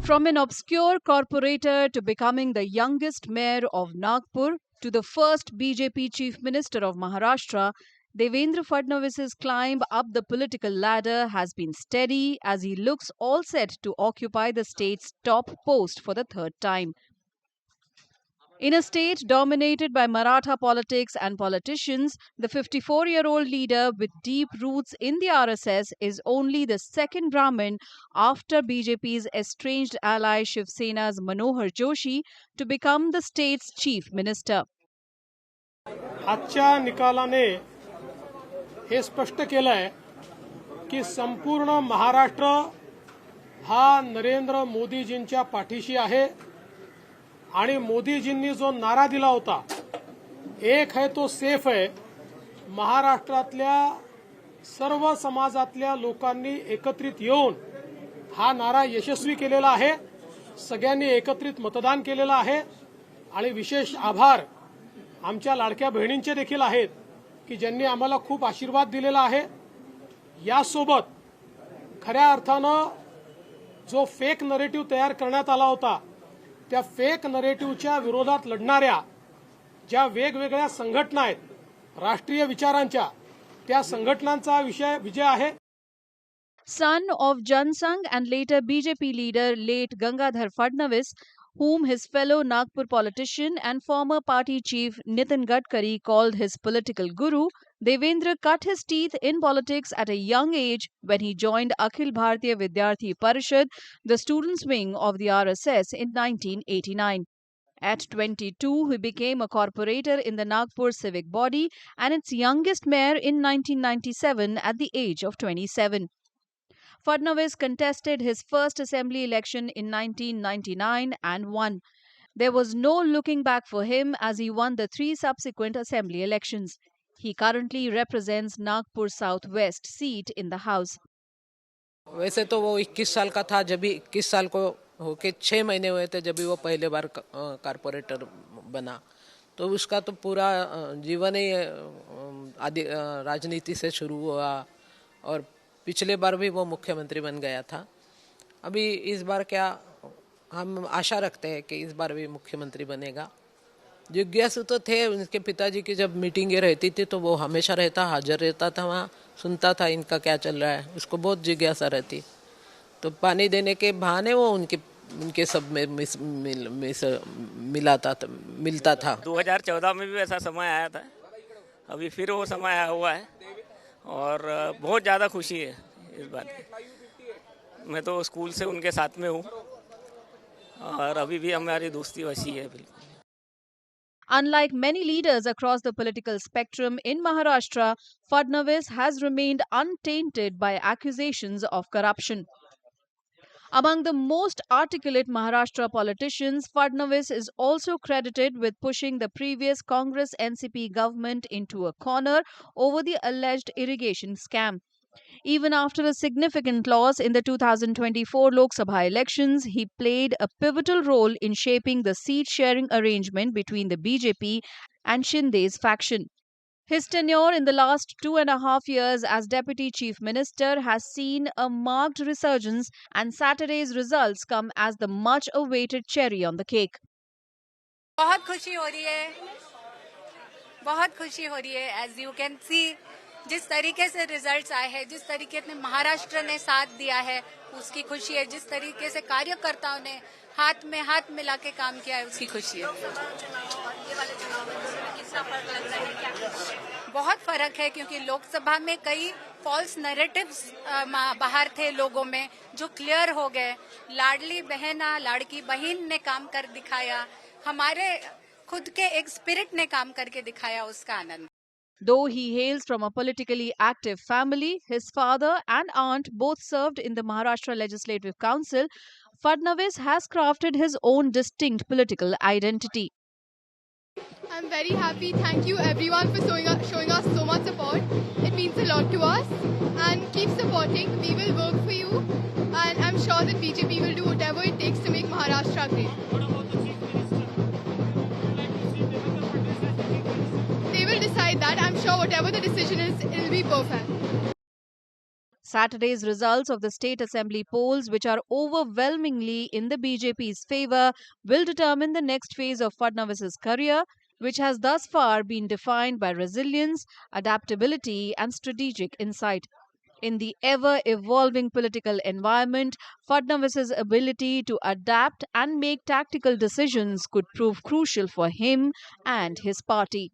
From an obscure corporator to becoming the youngest mayor of Nagpur to the first BJP chief minister of Maharashtra, Devendra Fadnavis's climb up the political ladder has been steady as he looks all set to occupy the state's top post for the third time. In a state dominated by Maratha politics and politicians, the 54-year-old leader with deep roots in the RSS is only the second Brahmin after BJP's estranged ally Shiv Sena's Manohar Joshi to become the state's chief minister. आजच्या निकालाने हे स्पष्ट केलंय की संपूर्ण महाराष्ट्र हा नरेंद्र मोदीजींच्या पाठीशी आहे आणि मोदीजींनी जो नारा दिला होता एक है तो सेफ है, महाराष्ट्रातल्या सर्व समाजातल्या लोकांनी एकत्रित येऊन हा नारा यशस्वी केलेला आहे. सगळ्यांनी एकत्रित मतदान केलेलं आहे आणि विशेष आभार आमच्या लाडक्या बहिणींचे देखील आहेत की ज्यांनी आम्हाला खूप आशीर्वाद दिलेला आहे. यासोबत खऱ्या अर्थानं जो फेक नरेटिव्ह तयार करण्यात आला होता त्या फेक नरेटिव्हच्या विरोधात लढणाऱ्या ज्या वेगवेगळ्या संघटना आहेत राष्ट्रीय विचारांच्या त्या संघटनांचा विजय आहे. Son of Jansangh and later BJP leader late Gangadhar Fadnavis, whom his fellow Nagpur politician and former party chief Nitin Gadkari called his political guru, Devendra cut his teeth in politics at a young age when he joined Akhil Bharatiya Vidyarthi Parishad, the students' wing of the RSS, in 1989. At 22, he became a corporator in the Nagpur civic body and its youngest mayor in 1997 at the age of 27. Fadnavis contested his first assembly election in 1999 and won. There was no looking back for him as he won the 3 subsequent assembly elections. He currently represents Nagpur Southwest seat in the House. वैसे तो वो 21 साल का था जब भी 21 साल को होके 6 महीने हुए थे जब भी वो पहले बार कारपोरेटर बना. तो उसका तो पूरा जीवन ही राजनीति से शुरू हुआ और पिछले बार भी वो मुख्यमंत्री बन गया था. अभी इस बार क्या हम आशा रखते हैं कि इस बार भी मुख्यमंत्री बनेगा. जिज्ञासु तो थे, उनके पिताजी की जब मीटिंगें रहती थी तो वो हमेशा हाजिर रहता था वहाँ, सुनता था इनका क्या चल रहा है. उसको बहुत जिज्ञासा रहती. तो पानी देने के बहाने वो उनके सब में मिलता था. 2014 में भी ऐसा समय आया था, अभी फिर वो समय आया हुआ है और बहुत ज़्यादा खुशी है इस बात की. मैं तो स्कूल से उनके साथ में हूँ और अभी भी हमारी दोस्ती वैसी है बिल्कुल. Unlike many leaders across the political spectrum in Maharashtra, Fadnavis has remained untainted by accusations of corruption. Among the most articulate Maharashtra politicians, Fadnavis is also credited with pushing the previous Congress NCP government into a corner over the alleged irrigation scam. Even after a significant loss in the 2024 Lok Sabha elections, he played a pivotal role in shaping the seat-sharing arrangement between the BJP and Shinde's faction. His tenure in the last 2.5 years as Deputy Chief Minister has seen a marked resurgence, and Saturday's results come as the much-awaited cherry on the cake. बहुत खुशी हो रही है, बहुत खुशी हो रही है. As you can see, जिस तरीके से रिजल्ट्स आए हैं, जिस तरीके से महाराष्ट्र ने साथ दिया है, उसकी खुशी है. जिस तरीके से कार्यकर्ताओं ने हाथ में हाथ मिला के काम किया है, उसकी खुशी है. बहुत फर्क है क्योंकि लोकसभा में कई फॉल्स नैरेटिव्स बाहर थे लोगों में जो क्लियर हो गए. लाडली बहना लाड़की बहन ने काम कर दिखाया, हमारे खुद के एक स्पिरिट ने काम करके दिखाया, उसका आनंद. Though he hails from a politically active family, his father and aunt both served in the Maharashtra Legislative Council, Fadnavis has crafted his own distinct political identity. I'm very happy. Thank you everyone for showing us so much support. It means a lot to us. And keep supporting. We will work for you. And I'm sure that BJP will do whatever it takes to make Maharashtra great. They will decide that. I'm sure whatever the decision is, it will be perfect. Saturday's results of the state assembly polls, which are overwhelmingly in the BJP's favor, will determine the next phase of Fadnavis's career, which has thus far been defined by resilience, adaptability, and strategic insight. In the ever-evolving political environment, Fadnavis's ability to adapt and make tactical decisions could prove crucial for him and his party.